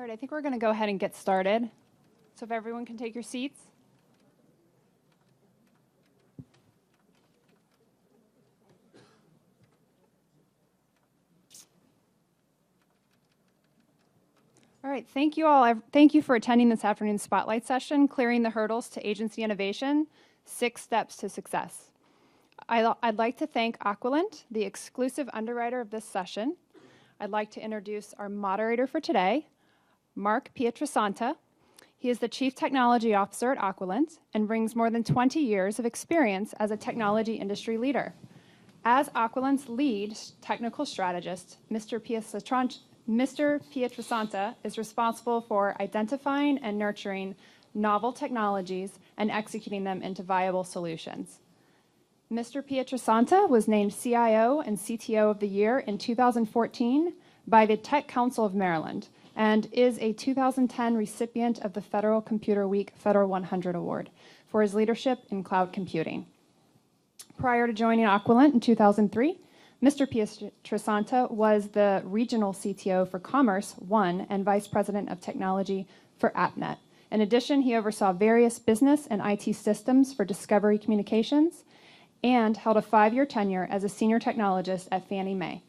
right, I think we're going to go ahead and get started. So if everyone can take your seats. All right, thank you all. Thank you for attending this afternoon's spotlight session, Clearing the Hurdles to Agency Innovation, 6 Steps to Success. I'd like to thank Aquilent, the exclusive underwriter of this session. I'd like to introduce our moderator for today, Mark Pietrasanta. He is the Chief Technology Officer at Aquilent and brings more than 20 years of experience as a technology industry leader. As Aquilent's lead technical strategist, Mr. Pietrasanta is responsible for identifying and nurturing novel technologies and executing them into viable solutions. Mr. Pietrasanta was named CIO and CTO of the Year in 2014 by the Tech Council of Maryland and is a 2010 recipient of the Federal Computer Week Federal 100 Award for his leadership in cloud computing. Prior to joining Aquilent in 2003, Mr. Pietrasanta was the regional CTO for Commerce One and Vice President of Technology for AppNet. In addition, he oversaw various business and IT systems for Discovery Communications and held a 5-year tenure as a senior technologist at Fannie Mae.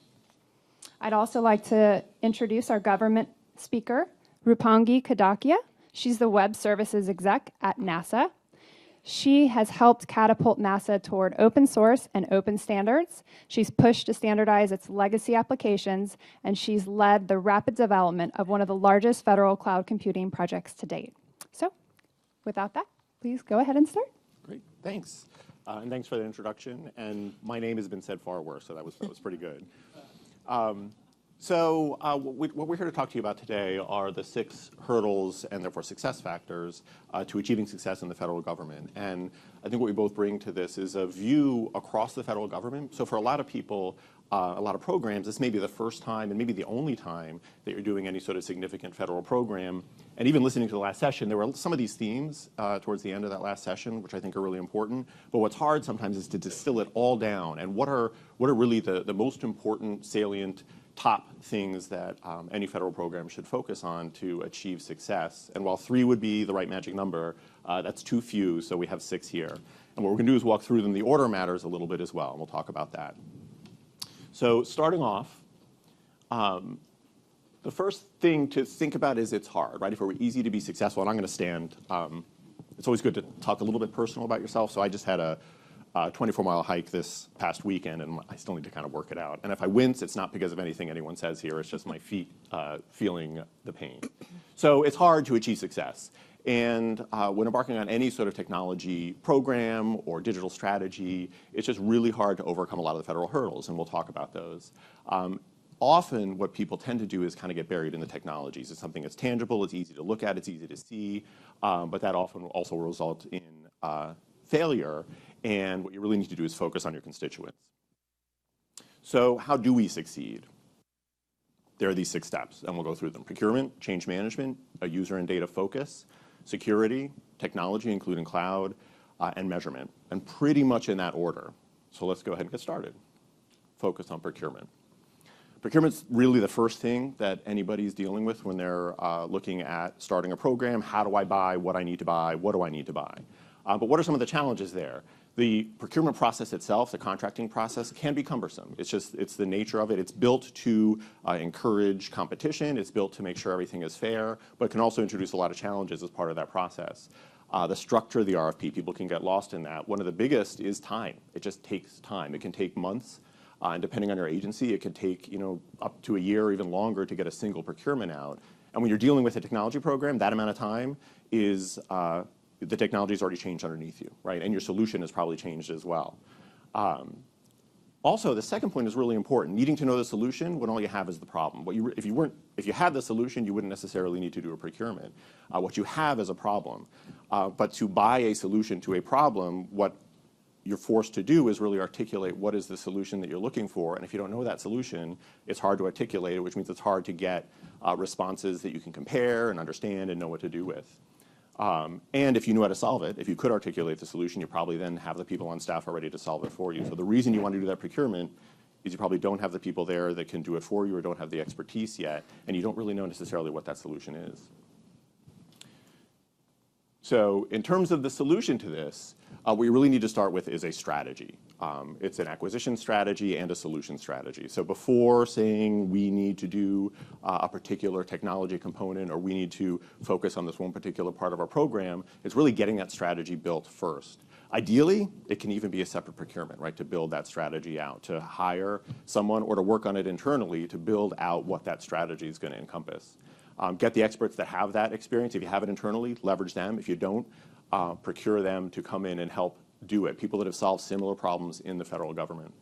I'd also like to introduce our government speaker, Roopangi Kadakia. She's the web services exec at NASA. She has helped catapult NASA toward open source and open standards. She's pushed to standardize its legacy applications, and she's led the rapid development of one of the largest federal cloud computing projects to date. So, without that, please go ahead and start. Great, thanks. And thanks for the introduction. And my name has been said far worse, so that was pretty good. What we're here to talk to you about today are the 6 hurdles and therefore success factors to achieving success in the federal government. And I think what we both bring to this is a view across the federal government. So for a lot of people, a lot of programs, this may be the first time and maybe the only time that you're doing any sort of significant federal program. And even listening to the last session, there were some of these themes towards the end of that last session, which I think are really important. But what's hard sometimes is to distill it all down. And what are really the most important, salient, top things that any federal program should focus on to achieve success. And while 3 would be the right magic number, that's too few, so we have 6 here. And what we're going to do is walk through them. The order matters a little bit as well, and we'll talk about that. So starting off, the first thing to think about is it's hard, right? If it were easy to be successful, and I'm going to stand, it's always good to talk a little bit personal about yourself. So I just had a 24-mile hike this past weekend, and I still need to kind of work it out. And if I wince, it's not because of anything anyone says here. It's just my feet feeling the pain. So it's hard to achieve success. And when embarking on any sort of technology program or digital strategy, it's just really hard to overcome a lot of the federal hurdles, and we'll talk about those. Often what people tend to do is kind of get buried in the technologies. It's something that's tangible, it's easy to look at, it's easy to see, but that often will also result in failure. And what you really need to do is focus on your constituents. So how do we succeed? There are these 6 steps, and we'll go through them. Procurement, change management, a user and data focus, security, technology, including cloud, and measurement, and pretty much in that order. So let's go ahead and get started. Focus on procurement. Procurement's really the first thing that anybody's dealing with when they're looking at starting a program. How do I buy what I need to buy? What do I need to buy? But what are some of the challenges there? The procurement process itself, the contracting process, can be cumbersome. It's the nature of it. It's built to encourage competition. It's built to make sure everything is fair, but it can also introduce a lot of challenges as part of that process. The structure of the RFP, people can get lost in that. One of the biggest is time. It just takes time. It can take months, and depending on your agency, it can take up to a year or even longer to get a single procurement out. And when you're dealing with a technology program, that amount of time is the technology's already changed underneath you, right? And your solution has probably changed as well. Also, the second point is really important. Needing to know the solution when all you have is the problem. If you had the solution, you wouldn't necessarily need to do a procurement. What you have is a problem. But to buy a solution to a problem, what you're forced to do is really articulate what is the solution that you're looking for. And if you don't know that solution, it's hard to articulate it, which means it's hard to get responses that you can compare and understand and know what to do with. And if you knew how to solve it, if you could articulate the solution, you probably then have the people on staff are ready to solve it for you. So the reason you want to do that procurement is you probably don't have the people there that can do it for you or don't have the expertise yet, and you don't really know necessarily what that solution is. So in terms of the solution to this, what we really need to start with is a strategy. It's an acquisition strategy and a solution strategy. So before saying we need to do a particular technology component or we need to focus on this one particular part of our program, it's really getting that strategy built first. Ideally, it can even be a separate procurement, right, to build that strategy out, to hire someone or to work on it internally to build out what that strategy is going to encompass. Get the experts that have that experience. If you have it internally, leverage them. If you don't, procure them to come in and help do it. People that have solved similar problems in the federal government.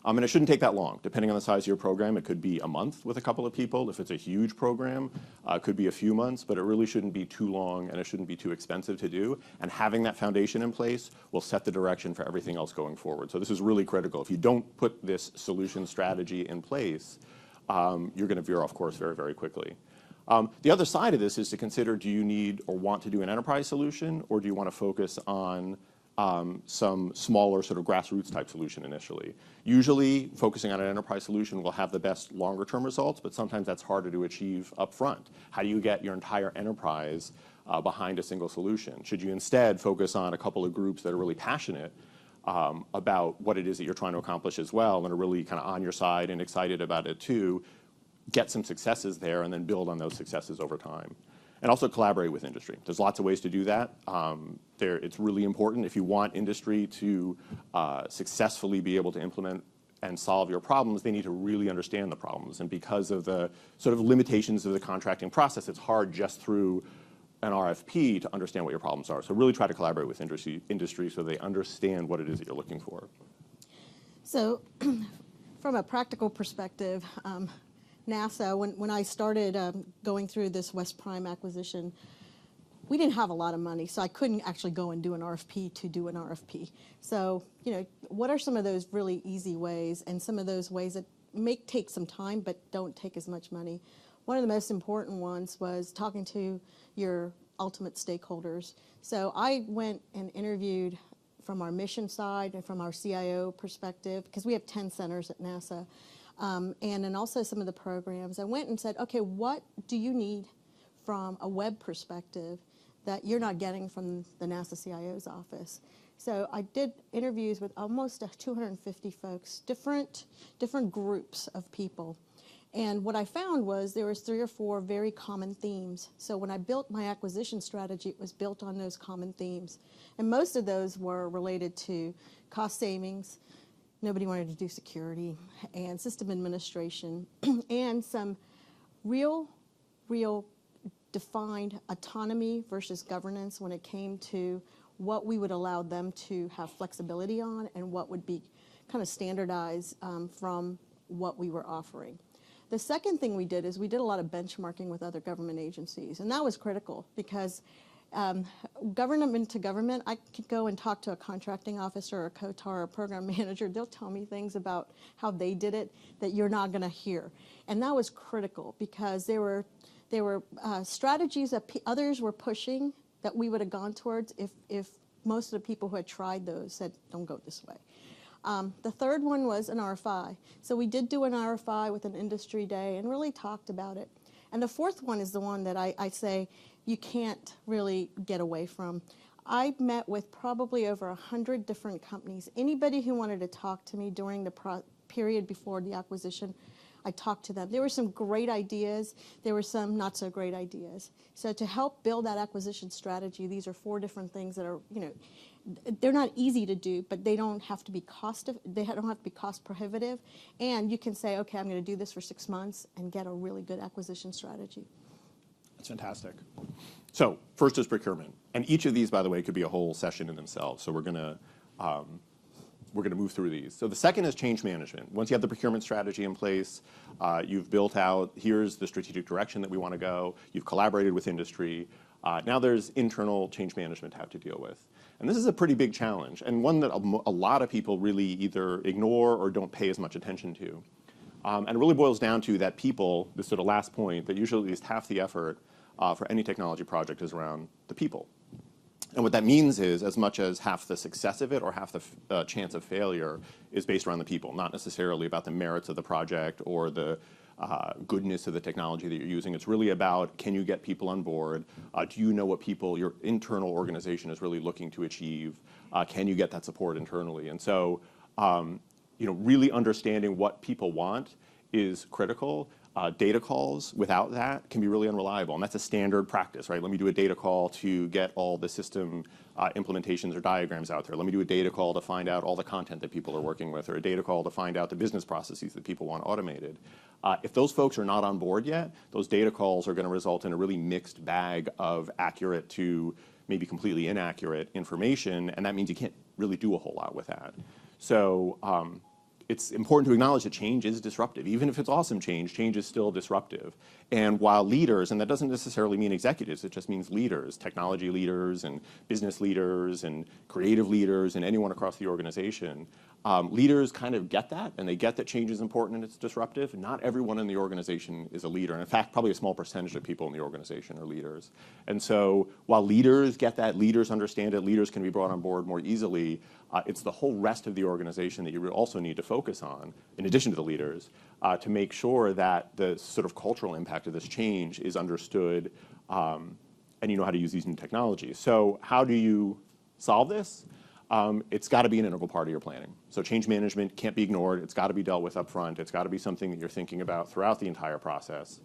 And it shouldn't take that long. Depending on the size of your program, it could be a month with a couple of people. If it's a huge program, it could be a few months, but it really shouldn't be too long and it shouldn't be too expensive to do. And having that foundation in place will set the direction for everything else going forward. So this is really critical. If you don't put this solution strategy in place, you're going to veer off course very, very quickly. The other side of this is to consider, do you need or want to do an enterprise solution, or do you want to focus on some smaller sort of grassroots type solution initially? Usually, focusing on an enterprise solution will have the best longer term results, but sometimes that's harder to achieve up front. How do you get your entire enterprise behind a single solution? Should you instead focus on a couple of groups that are really passionate about what it is that you're trying to accomplish as well and are really kind of on your side and excited about it too, get some successes there and then build on those successes over time? And also collaborate with industry. There's lots of ways to do that. It's really important if you want industry to successfully be able to implement and solve your problems, they need to really understand the problems. And because of the sort of limitations of the contracting process, it's hard just through an RFP to understand what your problems are. So really try to collaborate with industry so they understand what it is that you're looking for. So from a practical perspective, NASA, when I started going through this West Prime acquisition, we didn't have a lot of money, so I couldn't actually go and do an RFP to do an RFP. So, what are some of those really easy ways and some of those ways that may take some time but don't take as much money? One of the most important ones was talking to your ultimate stakeholders. So I went and interviewed from our mission side and from our CIO perspective, because we have 10 centers at NASA. And then also some of the programs. I went and said, okay, what do you need from a web perspective that you're not getting from the NASA CIO's office? So I did interviews with almost 250 folks, different groups of people. And what I found was there was 3 or 4 very common themes. So when I built my acquisition strategy, it was built on those common themes. And most of those were related to cost savings. Nobody wanted to do security and system administration and some real defined autonomy versus governance when it came to what we would allow them to have flexibility on and what would be kind of standardized from what we were offering. The second thing we did is we did a lot of benchmarking with other government agencies, and that was critical because government to government, I could go and talk to a contracting officer or a COTAR or a program manager. They'll tell me things about how they did it that you're not going to hear. And that was critical because there were strategies that others were pushing that we would have gone towards if most of the people who had tried those said, don't go this way. The third one was an RFI. So we did do an RFI with an industry day and really talked about it. And the fourth one is the one that I say you can't really get away from. I met with probably over 100 different companies. Anybody who wanted to talk to me during the period before the acquisition, I talked to them. There were some great ideas. There were some not so great ideas. So to help build that acquisition strategy, these are 4 different things that are, they're not easy to do, but they don't have to be cost prohibitive. And you can say, okay, I'm going to do this for 6 months and get a really good acquisition strategy. That's fantastic. So first is procurement. And each of these, by the way, could be a whole session in themselves. So we're going to move through these. So the second is change management. Once you have the procurement strategy in place, you've built out, here's the strategic direction that we want to go, you've collaborated with industry, now there's internal change management to have to deal with. And this is a pretty big challenge, and one that a lot of people really either ignore or don't pay as much attention to. And it really boils down to that people, this sort of last point, that usually at least half the effort for any technology project is around the people. And what that means is as much as half the success of it or half the chance of failure is based around the people, not necessarily about the merits of the project or the goodness of the technology that you're using. It's really about, can you get people on board? Do you know what your internal organization is really looking to achieve? Can you get that support internally? And so, really understanding what people want is critical. Data calls without that can be really unreliable, and that's a standard practice, right? Let me do a data call to get all the system implementations or diagrams out there. Let me do a data call to find out all the content that people are working with, or a data call to find out the business processes that people want automated. If those folks are not on board yet, those data calls are going to result in a really mixed bag of accurate to maybe completely inaccurate information, and that means you can't really do a whole lot with that. So it's important to acknowledge that change is disruptive. Even if it's awesome change is still disruptive. And while leaders, and that doesn't necessarily mean executives, it just means leaders, technology leaders and business leaders and creative leaders and anyone across the organization, leaders kind of get that, and they get that change is important and it's disruptive. Not everyone in the organization is a leader. And in fact, probably a small percentage of people in the organization are leaders. And so while leaders get that, leaders understand it, leaders can be brought on board more easily, it's the whole rest of the organization that you also need to focus on, in addition to the leaders, to make sure that the sort of cultural impact of this change is understood, and you know how to use these new technologies. So how do you solve this? It's got to be an integral part of your planning. So change management can't be ignored. It's got to be dealt with up front. It's got to be something that you're thinking about throughout the entire process.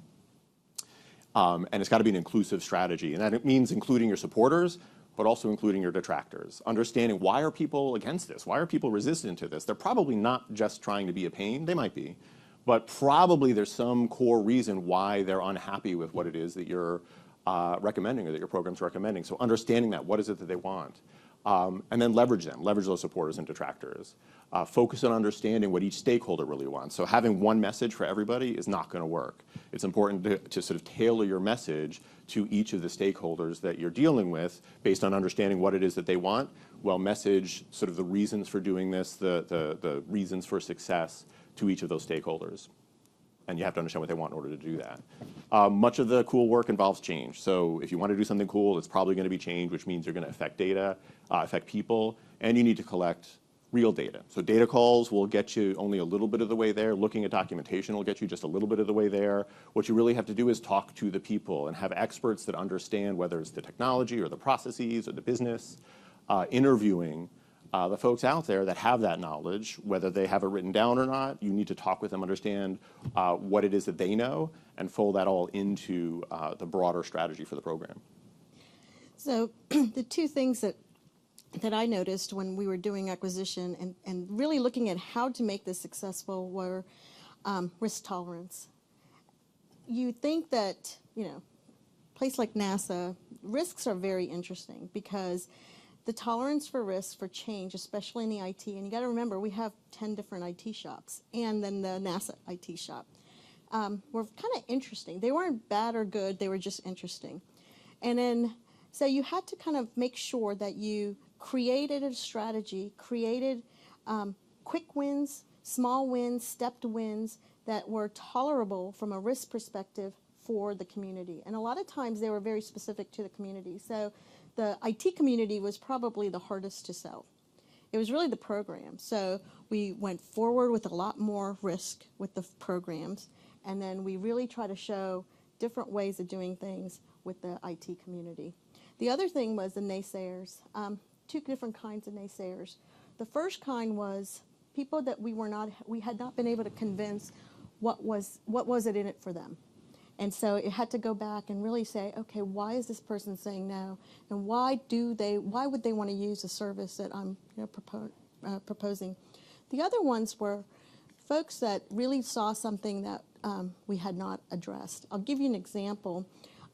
And it's got to be an inclusive strategy. And that means including your supporters, but also including your detractors. Understanding, why are people against this? Why are people resistant to this? They're probably not just trying to be a pain. They might be. But probably there's some core reason why they're unhappy with what it is that you're recommending or that your program's recommending. So understanding that, what is it that they want? And then leverage them, leverage those supporters and detractors. Focus on understanding what each stakeholder really wants. So having one message for everybody is not going to work. It's important to sort of tailor your message to each of the stakeholders that you're dealing with based on understanding what it is that they want. Well, message sort of the reasons for doing this, the reasons for success to each of those stakeholders. And you have to understand what they want in order to do that. Much of the cool work involves change. So if you want to do something cool, it's probably going to be change, which means you're going to affect data, affect people, and you need to collect real data. So data calls will get you only a little bit of the way there. Looking at documentation will get you just a little bit of the way there. What you really have to do is talk to the people and have experts that understand whether it's the technology or the processes or the business, interviewing the folks out there that have that knowledge, whether they have it written down or not. You need to talk with them, understand what it is that they know, and fold that all into the broader strategy for the program. So the two things that I noticed when we were doing acquisition and really looking at how to make this successful were risk tolerance. You think that, a place like NASA, risks are very interesting because the tolerance for risk, for change, especially in the IT, and you got to remember, we have 10 different IT shops, and then the NASA IT shop, were kind of interesting. They weren't bad or good, they were just interesting. And then, so you had to kind of make sure that you created a strategy, created quick wins, small wins, stepped wins that were tolerable from a risk perspective for the community. And a lot of times they were very specific to the community. So the IT community was probably the hardest to sell. It was really the program. So we went forward with a lot more risk with the programs, and then we really try to show different ways of doing things with the IT community. The other thing was the naysayers. Two different kinds of naysayers. The first kind was people that we had not been able to convince what was it in it for them. And so it had to go back and really say, okay, why is this person saying no? And why would they want to use a service that I'm proposing? The other ones were folks that really saw something that we had not addressed. I'll give you an example.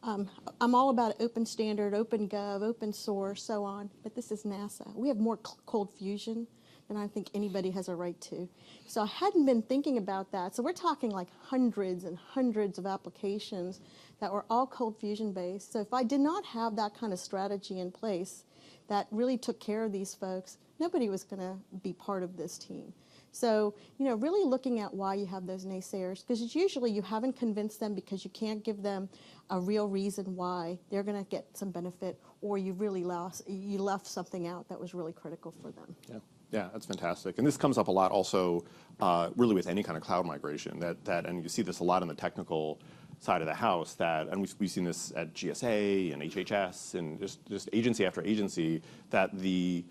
I'm all about open standard, open gov, open source, so on, but this is NASA. We have more cold fusion than I think anybody has a right to. So I hadn't been thinking about that. So we're talking like hundreds and hundreds of applications that were all cold fusion based. So if I did not have that kind of strategy in place that really took care of these folks, nobody was going to be part of this team. So, really looking at why you have those naysayers, because it's usually you haven't convinced them because you can't give them a real reason why they're going to get some benefit, or you left something out that was really critical for them. Yeah, that's fantastic. And this comes up a lot also really with any kind of cloud migration, and you see this a lot in the technical side of the house, and we've seen this at GSA and HHS and just agency after agency, that the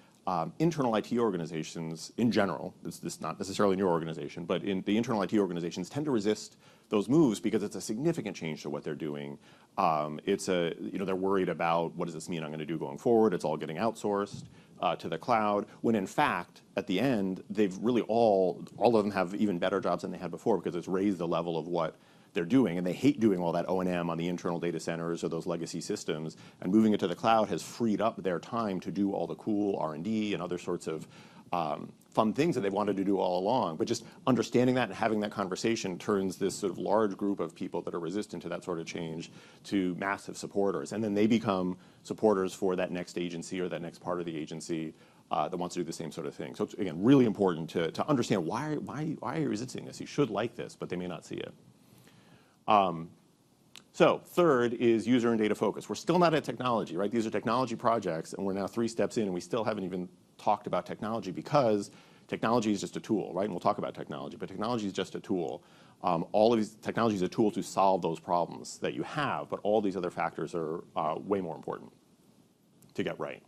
internal IT organizations in general, this is not necessarily in your organization, but in the internal IT organizations tend to resist those moves because it's a significant change to what they're doing. They're worried about, what does this mean I'm going to do going forward? It's all getting outsourced to the cloud, when in fact, at the end, they've really all of them have even better jobs than they had before, because it's raised the level of what they're doing, and they hate doing all that O&M on the internal data centers or those legacy systems, and moving it to the cloud has freed up their time to do all the cool R&D and other sorts of fun things that they wanted to do all along. But just understanding that and having that conversation turns this sort of large group of people that are resistant to that sort of change to massive supporters, and then they become supporters for that next agency or that next part of the agency that wants to do the same sort of thing. So it's, again, really important to understand why are you resisting this? You should like this, but they may not see it. So third is user and data focus. We're still not at technology, right? These are technology projects, and we're now 3 steps in, and we still haven't even talked about technology, because technology is just a tool, right? And we'll talk about technology, but technology is just a tool. All of these technology is a tool to solve those problems that you have, but all these other factors are way more important to get right.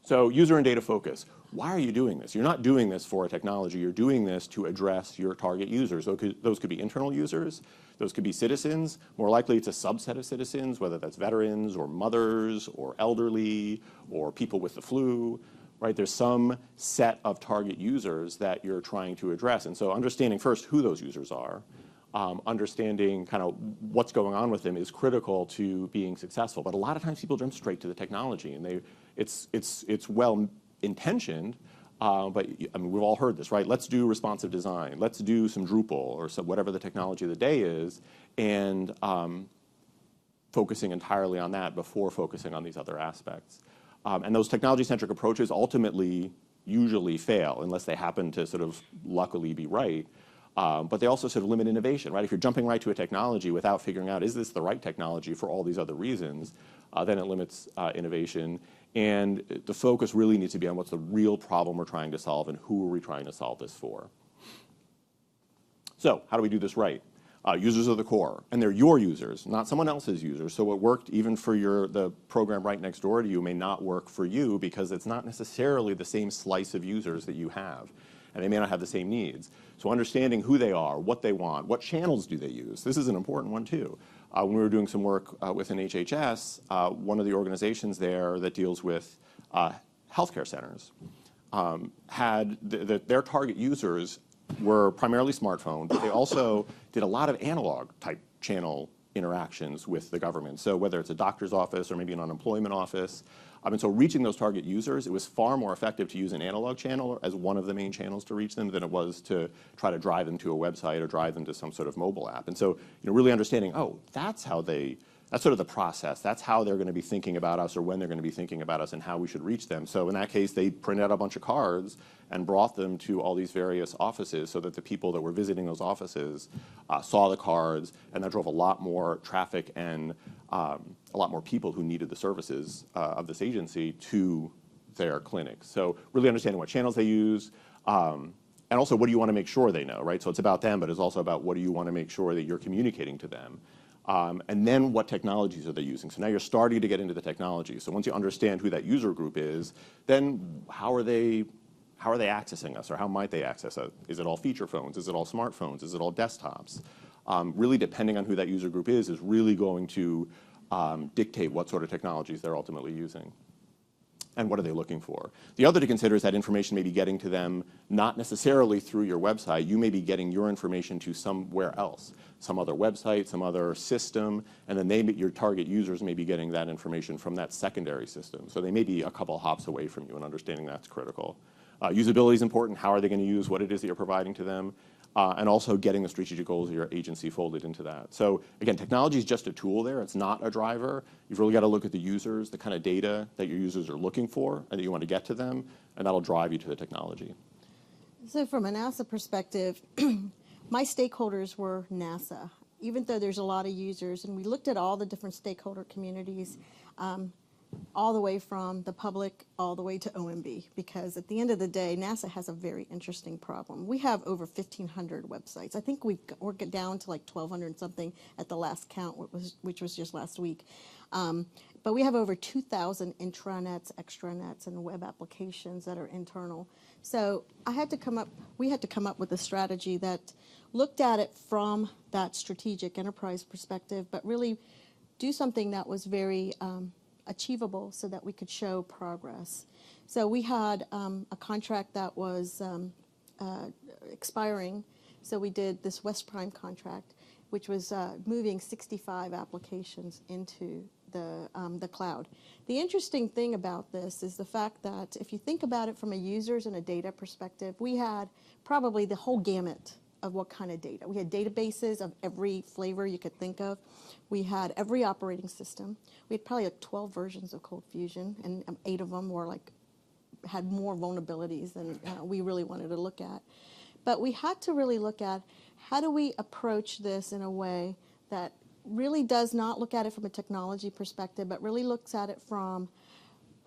So user and data focus. Why are you doing this? You're not doing this for a technology. You're doing this to address your target users. Those could be internal users. Those could be citizens. More likely, it's a subset of citizens, whether that's veterans or mothers or elderly or people with the flu, right? There's some set of target users that you're trying to address. And so understanding first who those users are, understanding kind of what's going on with them is critical to being successful. But a lot of times people jump straight to the technology, and it's well intentioned, but I mean, we've all heard this, right? Let's do responsive design. Let's do some Drupal or whatever the technology of the day is, and focusing entirely on that before focusing on these other aspects. And those technology-centric approaches ultimately usually fail unless they happen to sort of luckily be right. But they also sort of limit innovation, right? If you're jumping right to a technology without figuring out, is this the right technology for all these other reasons, then it limits innovation. And the focus really needs to be on what's the real problem we're trying to solve and who are we trying to solve this for. So how do we do this right? Users are the core, and they're your users, not someone else's users. So what worked even for the program right next door to you may not work for you, because it's not necessarily the same slice of users that you have, and they may not have the same needs. So understanding who they are, what they want, what channels do they use. This is an important one too. When we were doing some work within HHS, one of the organizations there that deals with healthcare centers had their target users were primarily smartphone, but they also did a lot of analog type channel interactions with the government. So whether it's a doctor's office or maybe an unemployment office. And so reaching those target users, it was far more effective to use an analog channel as one of the main channels to reach them than it was to try to drive them to a website or drive them to some sort of mobile app. And so really understanding, that's sort of the process. That's how they're going to be thinking about us, or when they're going to be thinking about us, and how we should reach them. So in that case, they printed out a bunch of cards and brought them to all these various offices so that the people that were visiting those offices saw the cards, and that drove a lot more traffic and a lot more people who needed the services of this agency to their clinics. So really understanding what channels they use, and also what do you want to make sure they know, right? So it's about them, but it's also about what do you want to make sure that you're communicating to them. And then what technologies are they using? So now you're starting to get into the technology. So once you understand who that user group is, then how are they accessing us, or how might they access us? Is it all feature phones? Is it all smartphones? Is it all desktops? Really depending on who that user group is really going to dictate what sort of technologies they're ultimately using. And what are they looking for? The other to consider is that information may be getting to them not necessarily through your website. You may be getting your information to somewhere else, some other website, some other system, and then your target users may be getting that information from that secondary system. So they may be a couple hops away from you, and understanding that's critical. Usability is important. How are they going to use what it is that you're providing to them? And also getting the strategic goals of your agency folded into that. So again, technology is just a tool there. It's not a driver. You've really got to look at the users, the kind of data that your users are looking for and that you want to get to them, and that'll drive you to the technology. So from a NASA perspective, my stakeholders were NASA, even though there's a lot of users, and we looked at all the different stakeholder communities, all the way from the public all the way to OMB, because at the end of the day, NASA has a very interesting problem. We have over 1,500 websites. I think we're down to like 1,200 and something at the last count, which was just last week. But we have over 2,000 intranets, extranets, and web applications that are internal. So we had to come up with a strategy that looked at it from that strategic enterprise perspective, but really do something that was very achievable so that we could show progress. So we had a contract that was expiring, so we did this West Prime contract, which was moving 65 applications into the cloud. The interesting thing about this is the fact that if you think about it from a users and a data perspective, we had probably the whole gamut of what kind of data. We had databases of every flavor you could think of. We had every operating system. We had probably like 12 versions of Cold Fusion, and 8 of them were had more vulnerabilities than we really wanted to look at. But we had to really look at how do we approach this in a way that really does not look at it from a technology perspective, but really looks at it from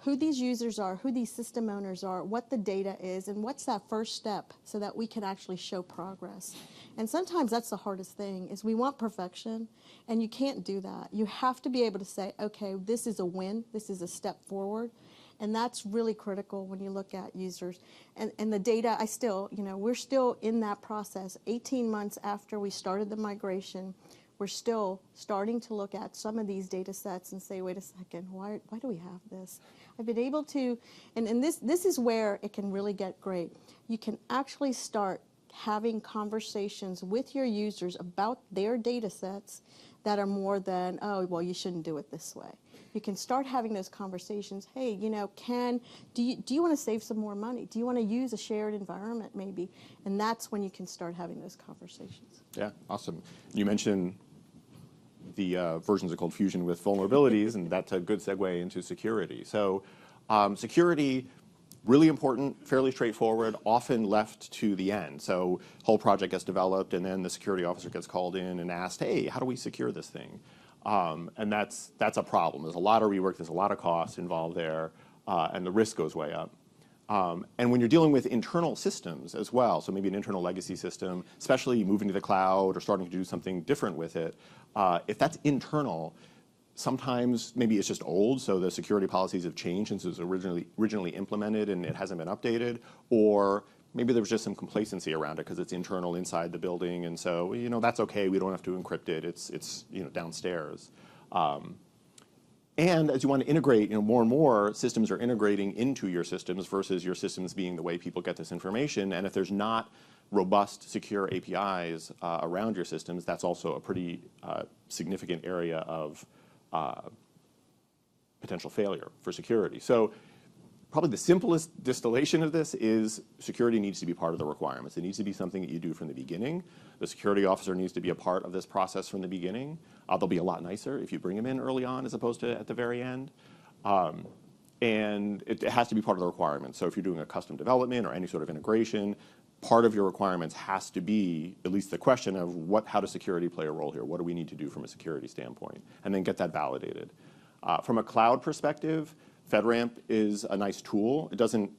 who these users are, who these system owners are, what the data is, and what's that first step so that we can actually show progress. And sometimes that's the hardest thing, is we want perfection, and you can't do that. You have to be able to say, okay, this is a win, this is a step forward, and that's really critical when you look at users. And the data, we're still in that process. 18 months after we started the migration, we're still starting to look at some of these data sets and say, wait a second, why do we have this? I've been able to, and this is where it can really get great. You can actually start having conversations with your users about their data sets that are more than, oh, well, you shouldn't do it this way. You can start having those conversations. Hey, do you want to save some more money? Do you want to use a shared environment maybe? And that's when you can start having those conversations. Yeah, awesome. You mentioned the versions of Cold Fusion with vulnerabilities, and that's a good segue into security. So security, really important, fairly straightforward, often left to the end. So whole project gets developed, and then the security officer gets called in and asked, hey, how do we secure this thing? And that's a problem. There's a lot of rework, there's a lot of costs involved there, and the risk goes way up. And when you're dealing with internal systems as well, so maybe an internal legacy system, especially moving to the cloud or starting to do something different with it, if that's internal, sometimes maybe it's just old, so the security policies have changed since it was originally implemented and it hasn't been updated, or maybe there was just some complacency around it because it's internal inside the building, and so that's okay. We don't have to encrypt it. It's downstairs. And as you want to integrate, more and more systems are integrating into your systems versus your systems being the way people get this information. And if there's not robust, secure APIs around your systems, that's also a pretty significant area of potential failure for security. So probably the simplest distillation of this is security needs to be part of the requirements. It needs to be something that you do from the beginning. The security officer needs to be a part of this process from the beginning. They'll be a lot nicer if you bring them in early on as opposed to at the very end. And it has to be part of the requirements. So if you're doing a custom development or any sort of integration, part of your requirements has to be at least the question of how does security play a role here? What do we need to do from a security standpoint? And then get that validated. From a cloud perspective, FedRAMP is a nice tool. It doesn't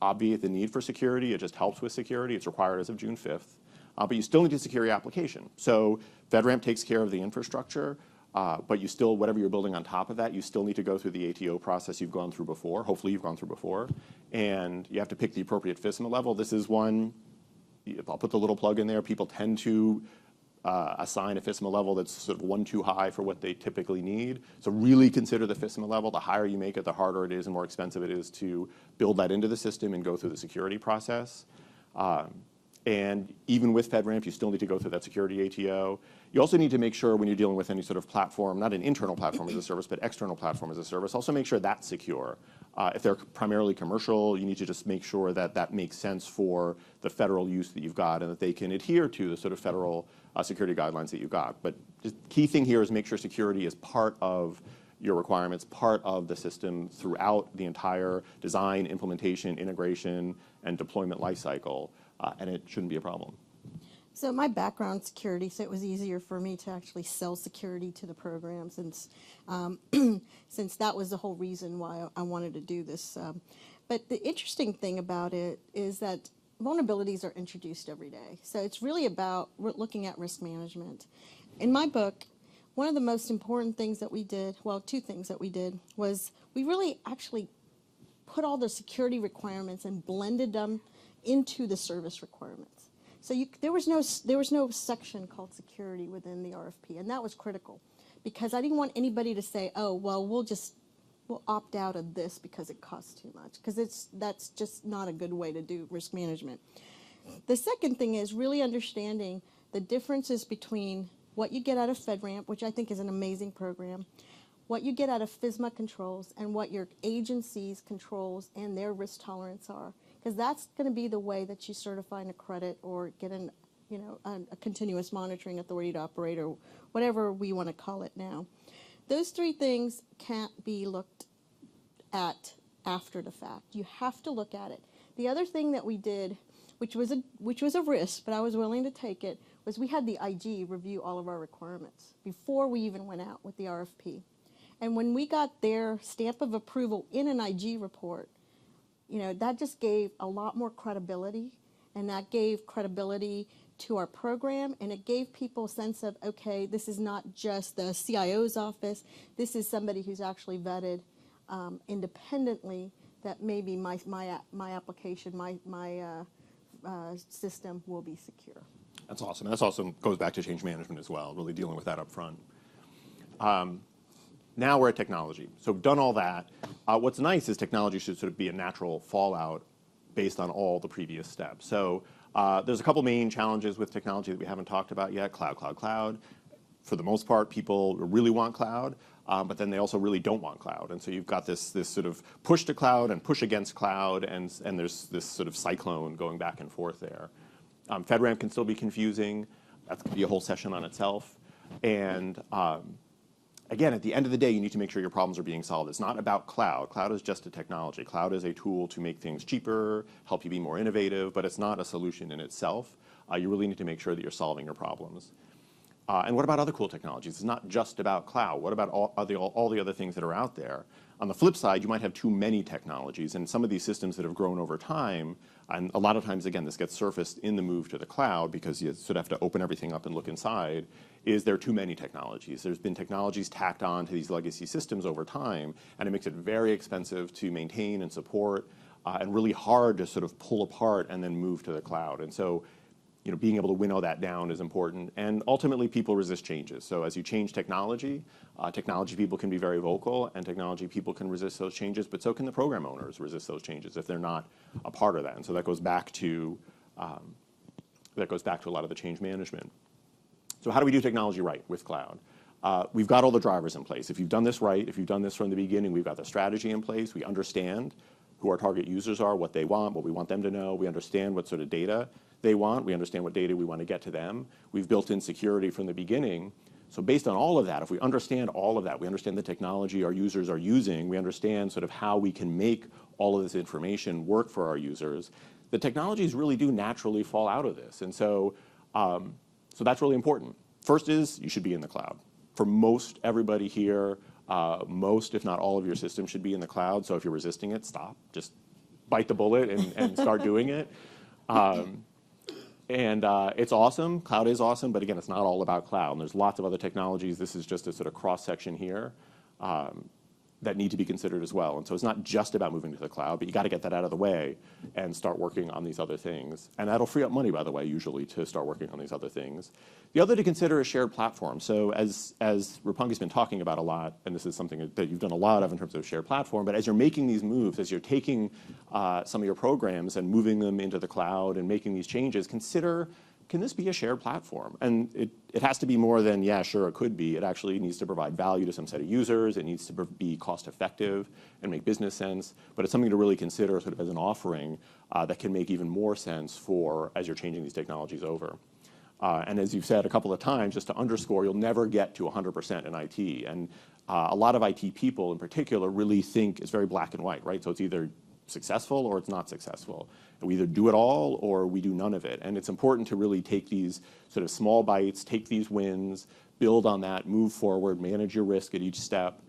obviate the need for security. It just helps with security. It's required as of June 5th. But you still need to secure your application. So FedRAMP takes care of the infrastructure, but you still, whatever you're building on top of that, you still need to go through the ATO process you've gone through before. Hopefully you've gone through before. And you have to pick the appropriate FISMA level. This is one, I'll put the little plug in there. People tend to assign a FISMA level that's sort of one too high for what they typically need. So really consider the FISMA level. The higher you make it, the harder it is and more expensive it is to build that into the system and go through the security process. And even with FedRAMP, you still need to go through that security ATO. You also need to make sure when you're dealing with any sort of platform, not an internal platform as a service, but external platform as a service, also make sure that's secure. If they're primarily commercial, you need to just make sure that that makes sense for the federal use that you've got and that they can adhere to the sort of federal security guidelines that you've got. But the key thing here is make sure security is part of your requirements, part of the system throughout the entire design, implementation, integration, and deployment lifecycle. and it shouldn't be a problem. So my background security, so it was easier for me to actually sell security to the program since since that was the whole reason why I wanted to do this. But the interesting thing about it is that vulnerabilities are introduced every day. So it's really about looking at risk management. In my book, one of the most important things that we did, well, two things that we did, was we really actually put all the security requirements and blended them into the service requirements. So there was no section called security within the RFP, and that was critical because I didn't want anybody to say, oh, well, we'll opt out of this because it costs too much, because that's just not a good way to do risk management. The second thing is really understanding the differences between what you get out of FedRAMP, which I think is an amazing program, what you get out of FSMA controls, and what your agency's controls and their risk tolerance are. Because that's going to be the way that you certify an accredit or get a continuous monitoring authority to operate, or whatever we want to call it now. Those three things can't be looked at after the fact. You have to look at it. The other thing that we did, which was a risk, but I was willing to take it, was we had the IG review all of our requirements before we even went out with the RFP. And when we got their stamp of approval in an IG report, that just gave a lot more credibility, and that gave credibility to our program, and it gave people a sense of, okay, this is not just the CIO's office, this is somebody who's actually vetted independently that maybe my application, my system will be secure. That's awesome. And that also goes back to change management as well, really dealing with that up front. Now we're at technology. So we've done all that. What's nice is technology should sort of be a natural fallout based on all the previous steps. So there's a couple main challenges with technology that we haven't talked about yet. Cloud. For the most part, people really want cloud, but then they also really don't want cloud. And so you've got this sort of push to cloud and push against cloud, and there's this sort of cyclone going back and forth there. FedRAMP can still be confusing. That's going to be a whole session on itself. And again, at the end of the day, you need to make sure your problems are being solved. It's not about cloud. Cloud is just a technology. Cloud is a tool to make things cheaper, help you be more innovative, but it's not a solution in itself. You really need to make sure that you're solving your problems. And what about other cool technologies? It's not just about cloud. What about all the other things that are out there? On the flip side, you might have too many technologies, and some of these systems that have grown over time, and a lot of times, again, this gets surfaced in the move to the cloud because you sort of have to open everything up and look inside, is there are too many technologies. There's been technologies tacked on to these legacy systems over time, and it makes it very expensive to maintain and support, and really hard to sort of pull apart and then move to the cloud. And so, being able to winnow that down is important. And ultimately, people resist changes. So as you change technology, technology people can be very vocal, and technology people can resist those changes, but so can the program owners resist those changes if they're not a part of that. And so that goes back to a lot of the change management. So how do we do technology right with cloud? We've got all the drivers in place. If you've done this right, if you've done this from the beginning, we've got the strategy in place. We understand who our target users are, what they want, what we want them to know. We understand what sort of data they want. We understand what data we want to get to them. We've built in security from the beginning. So based on all of that, if we understand all of that, we understand the technology our users are using, we understand sort of how we can make all of this information work for our users, the technologies really do naturally fall out of this. And so, so that's really important. First is you should be in the cloud. For most everybody here, most, if not all of your systems should be in the cloud. So if you're resisting it, stop. Just bite the bullet and start doing it. It's awesome. Cloud is awesome, but again, it's not all about cloud. And there's lots of other technologies. This is just a sort of cross-section here that need to be considered as well. And so it's not just about moving to the cloud, but you got to get that out of the way and start working on these other things. And that'll free up money, by the way, usually, to start working on these other things. The other to consider is shared platform. So as Roopangi's been talking about a lot, and this is something that you've done a lot of in terms of shared platform, but as you're making these moves, as you're taking some of your programs and moving them into the cloud and making these changes, consider, can this be a shared platform? And it has to be more than, yeah, sure, it could be. It actually needs to provide value to some set of users. It needs to be cost effective and make business sense. But it's something to really consider sort of as an offering that can make even more sense for as you're changing these technologies over. And as you've said a couple of times, just to underscore, you'll never get to 100% in IT. And a lot of IT people in particular really think it's very black and white, right? So it's either successful or it's not successful. And we either do it all or we do none of it. And it's important to really take these sort of small bites, take these wins, build on that, move forward, manage your risk at each step,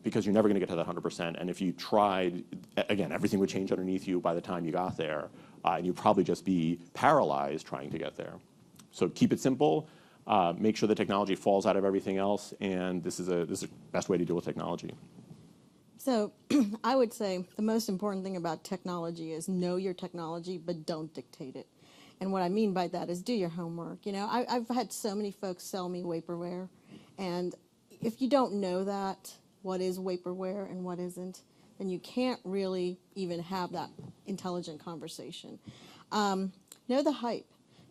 because you're never going to get to that 100%. And if you tried, again, everything would change underneath you by the time you got there, and you'd probably just be paralyzed trying to get there. So keep it simple. Make sure the technology falls out of everything else, and this is the best way to deal with technology. So I would say the most important thing about technology is know your technology, but don't dictate it. And what I mean by that is do your homework. You know, I've had so many folks sell me vaporware, and if you don't know that, what is vaporware and what isn't, then you can't really even have that intelligent conversation. Know the hype.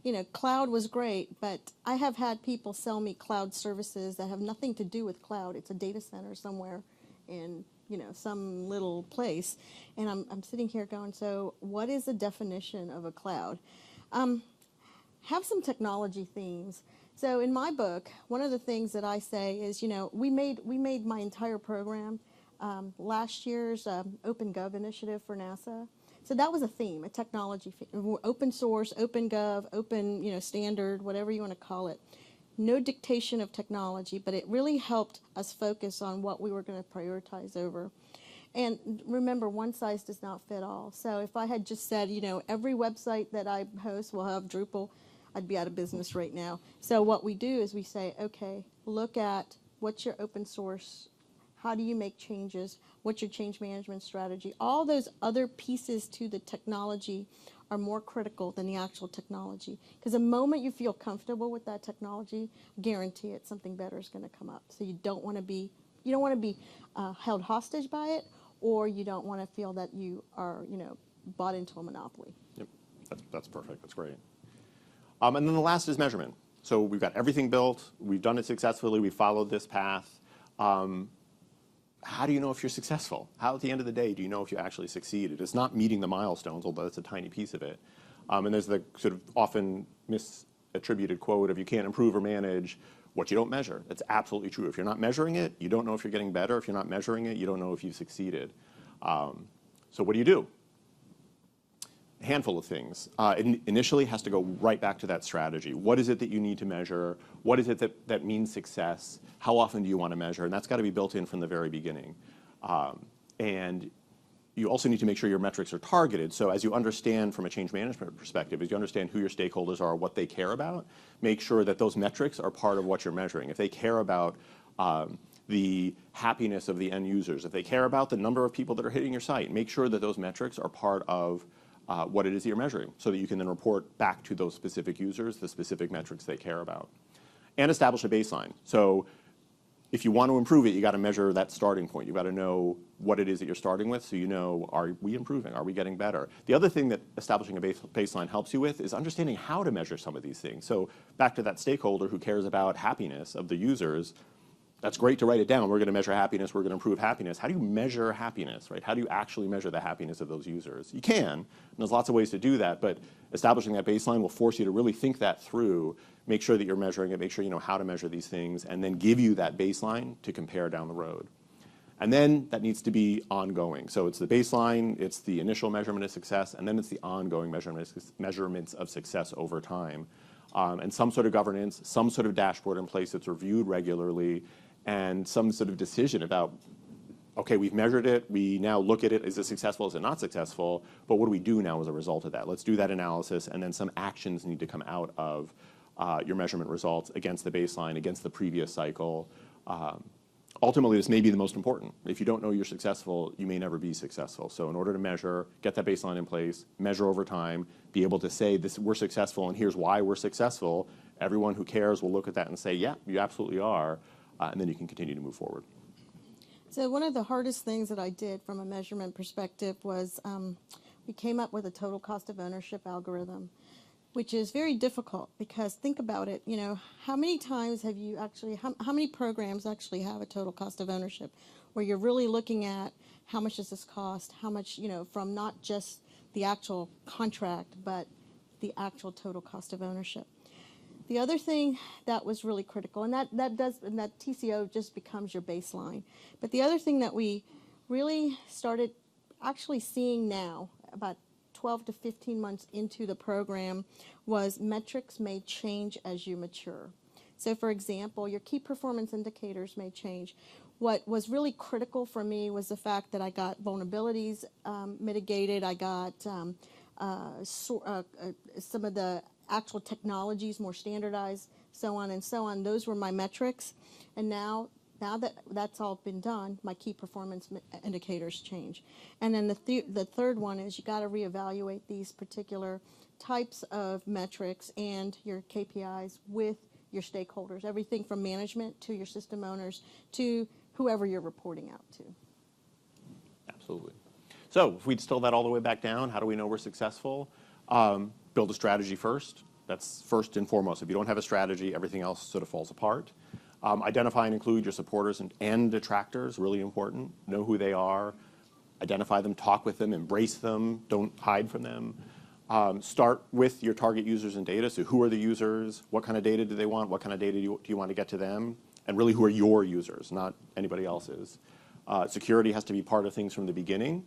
You know, cloud was great, but I have had people sell me cloud services that have nothing to do with cloud. It's a data center somewhere in, you know, some little place. And I'm sitting here going, so what is the definition of a cloud? Have some technology themes. So in my book, one of the things that I say is, you know, we made my entire program last year's OpenGov initiative for NASA. So that was a theme, a technology, open source, open gov, open, you know, standard, whatever you want to call it. No dictation of technology, but it really helped us focus on what we were going to prioritize over. And remember, one size does not fit all. So if I had just said, you know, every website that I host will have Drupal, I'd be out of business right now. So what we do is we say, okay, look at what's your open source, how do you make changes, what's your change management strategy. All those other pieces to the technology are more critical than the actual technology. Because the moment you feel comfortable with that technology, guarantee it, something better is going to come up. So you don't want to be held hostage by it, or you don't want to feel that you are, you know, bought into a monopoly. Yep, that's perfect. That's great. And then the last is measurement. So we've got everything built. We've done it successfully. We followed this path. How do you know if you're successful? How, at the end of the day, do you know if you actually succeeded? It's not meeting the milestones, although that's a tiny piece of it. And there's the sort of often misattributed quote of you can't improve or manage what you don't measure. That's absolutely true. If you're not measuring it, you don't know if you're getting better. If you're not measuring it, you don't know if you've succeeded. So what do? A handful of things. Initially has to go right back to that strategy. What is it that you need to measure? What is it that means success? How often do you want to measure? And that's got to be built in from the very beginning. And you also need to make sure your metrics are targeted. So as you understand from a change management perspective, as you understand who your stakeholders are, what they care about, make sure that those metrics are part of what you're measuring. If they care about the happiness of the end users, if they care about the number of people that are hitting your site, make sure that those metrics are part of what it is that you're measuring, so that you can then report back to those specific users the specific metrics they care about. And establish a baseline. So if you want to improve it, you got to measure that starting point. You've got to know what it is that you're starting with, so you know, are we improving? Are we getting better? The other thing that establishing a baseline helps you with is understanding how to measure some of these things. So back to that stakeholder who cares about happiness of the users, that's great to write it down. We're going to measure happiness. We're going to improve happiness. How do you measure happiness, right? How do you actually measure the happiness of those users? You can, and there's lots of ways to do that, but establishing that baseline will force you to really think that through, make sure that you're measuring it, make sure you know how to measure these things, and then give you that baseline to compare down the road. And then that needs to be ongoing. So it's the baseline, it's the initial measurement of success, and then it's the ongoing measurements of success over time. And some sort of governance, some sort of dashboard in place that's reviewed regularly, and some sort of decision about, okay, we've measured it, we now look at it, is it successful, is it not successful, but what do we do now as a result of that? Let's do that analysis, and then some actions need to come out of your measurement results against the baseline, against the previous cycle. Ultimately, this may be the most important. If you don't know you're successful, you may never be successful. So in order to measure, get that baseline in place, measure over time, be able to say, this, we're successful, and here's why we're successful, everyone who cares will look at that and say, yeah, you absolutely are. And then you can continue to move forward. So one of the hardest things that I did from a measurement perspective was we came up with a total cost of ownership algorithm, which is very difficult because think about it, you know, how many times have you actually, how many programs actually have a total cost of ownership where you're really looking at how much does this cost, how much, you know, from not just the actual contract, but the actual total cost of ownership. The other thing that was really critical, and that TCO just becomes your baseline. But the other thing that we really started actually seeing now, about 12 to 15 months into the program, was metrics may change as you mature. So for example, your key performance indicators may change. What was really critical for me was the fact that I got vulnerabilities mitigated, I got some of the actual technologies more standardized, so on and so on. Those were my metrics. And now that that's all been done, my key performance indicators change. And then the third one is you got to reevaluate these particular types of metrics and your KPIs with your stakeholders, everything from management to your system owners to whoever you're reporting out to. Absolutely. So if we distill that all the way back down, how do we know we're successful? Build a strategy first. That's first and foremost. If you don't have a strategy, everything else sort of falls apart. Identify and include your supporters and detractors, really important. Know who they are. Identify them, talk with them, embrace them. Don't hide from them. Start with your target users and data. So who are the users? What kind of data do they want? What kind of data do you want to get to them? And really, who are your users, not anybody else's? Security has to be part of things from the beginning.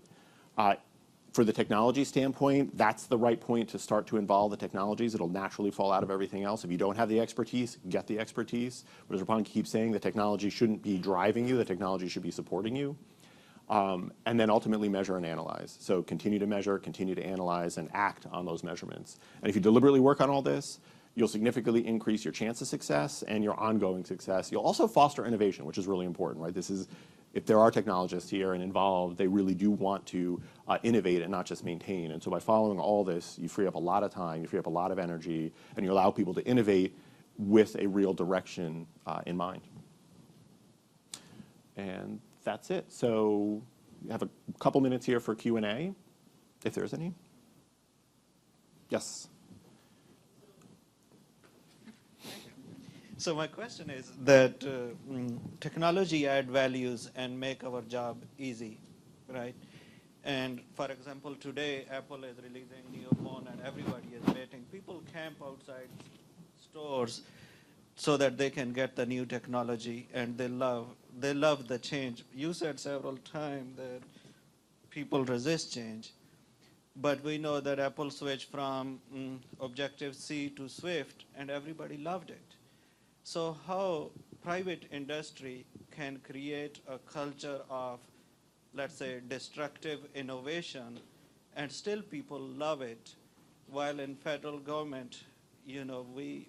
For the technology standpoint, that's the right point to start to involve the technologies. It'll naturally fall out of everything else. If you don't have the expertise, get the expertise. But as Roopangi keeps saying, the technology shouldn't be driving you. The technology should be supporting you. And then ultimately measure and analyze. So continue to measure, continue to analyze, and act on those measurements. And if you deliberately work on all this, you'll significantly increase your chance of success and your ongoing success. You'll also foster innovation, which is really important, right? This is, if there are technologists here and involved, they really do want to innovate and not just maintain. And so by following all this, you free up a lot of time, you free up a lot of energy, and you allow people to innovate with a real direction in mind. And that's it. So we have a couple minutes here for Q&A, if there's any. Yes. So my question is that technology add values and make our job easy, right? And for example, today Apple is releasing new phone and everybody is waiting. People camp outside stores so that they can get the new technology, and they love the change. You said several times that people resist change, but we know that Apple switched from Objective-C to Swift, and everybody loved it. So how private industry can create a culture of, let's say, destructive innovation, and still people love it, while in federal government, you know, we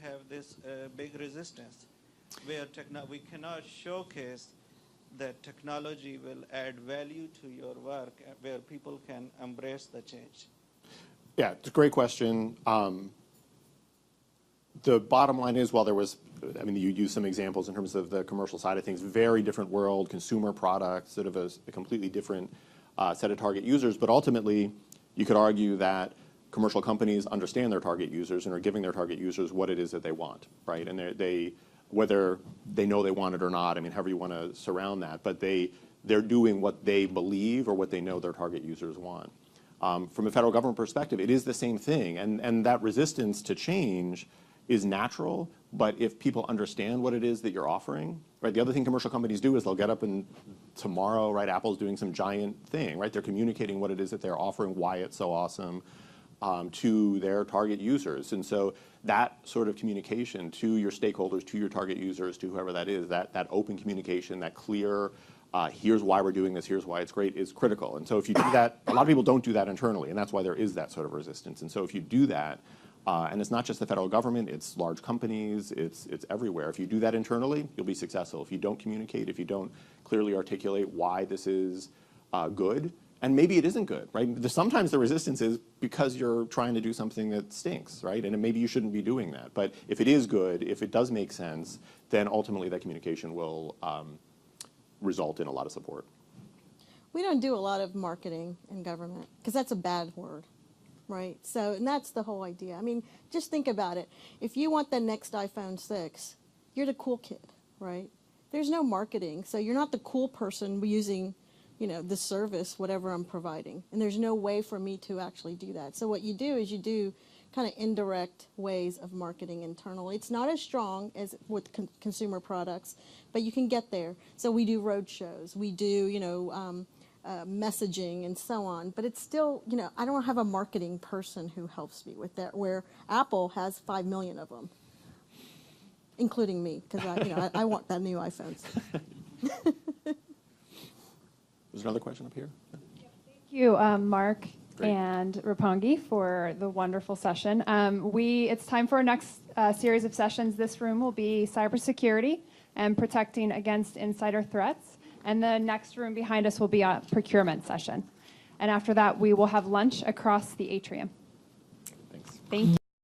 have this big resistance, where we cannot showcase that technology will add value to your work, where people can embrace the change. Yeah, it's a great question. The bottom line is, while there was, I mean, you used some examples in terms of the commercial side of things, very different world, consumer products, sort of a completely different set of target users. But ultimately, you could argue that commercial companies understand their target users and are giving their target users what it is that they want, right? And they whether they know they want it or not, I mean, however you want to surround that, but they're doing what they believe or what they know their target users want. From a federal government perspective, it is the same thing, and that resistance to change is natural, but if people understand what it is that you're offering, right? The other thing commercial companies do is they'll get up and tomorrow, right, Apple's doing some giant thing, right? They're communicating what it is that they're offering, why it's so awesome to their target users. And so that sort of communication to your stakeholders, to your target users, to whoever that is, that open communication, that clear, here's why we're doing this, here's why it's great, is critical. And so if you do that, a lot of people don't do that internally, and that's why there is that sort of resistance. And so if you do that, and it's not just the federal government, it's large companies, it's everywhere. If you do that internally, you'll be successful. If you don't communicate, if you don't clearly articulate why this is good, and maybe it isn't good, right? Sometimes the resistance is because you're trying to do something that stinks, right? And maybe you shouldn't be doing that. But if it is good, if it does make sense, then ultimately that communication will result in a lot of support. We don't do a lot of marketing in government because that's a bad word. Right, so, and that's the whole idea. I mean, just think about it. If you want the next iPhone 6, you're the cool kid, right? There's no marketing, so you're not the cool person using, you know, the service, whatever I'm providing. And there's no way for me to actually do that. So what you do is you do kind of indirect ways of marketing internally. It's not as strong as with consumer products, but you can get there. So we do road shows. We do, you know, messaging and so on. But it's still, you know, I don't have a marketing person who helps me with that, where Apple has 5 million of them, including me, because I want that new iPhone. There's another question up here. Thank you, Mark Great. and Roopangi, for the wonderful session. It's time for our next series of sessions. This room will be cybersecurity and protecting against insider threats. And the next room behind us will be a procurement session. And after that, we will have lunch across the atrium. Thanks. Thank you.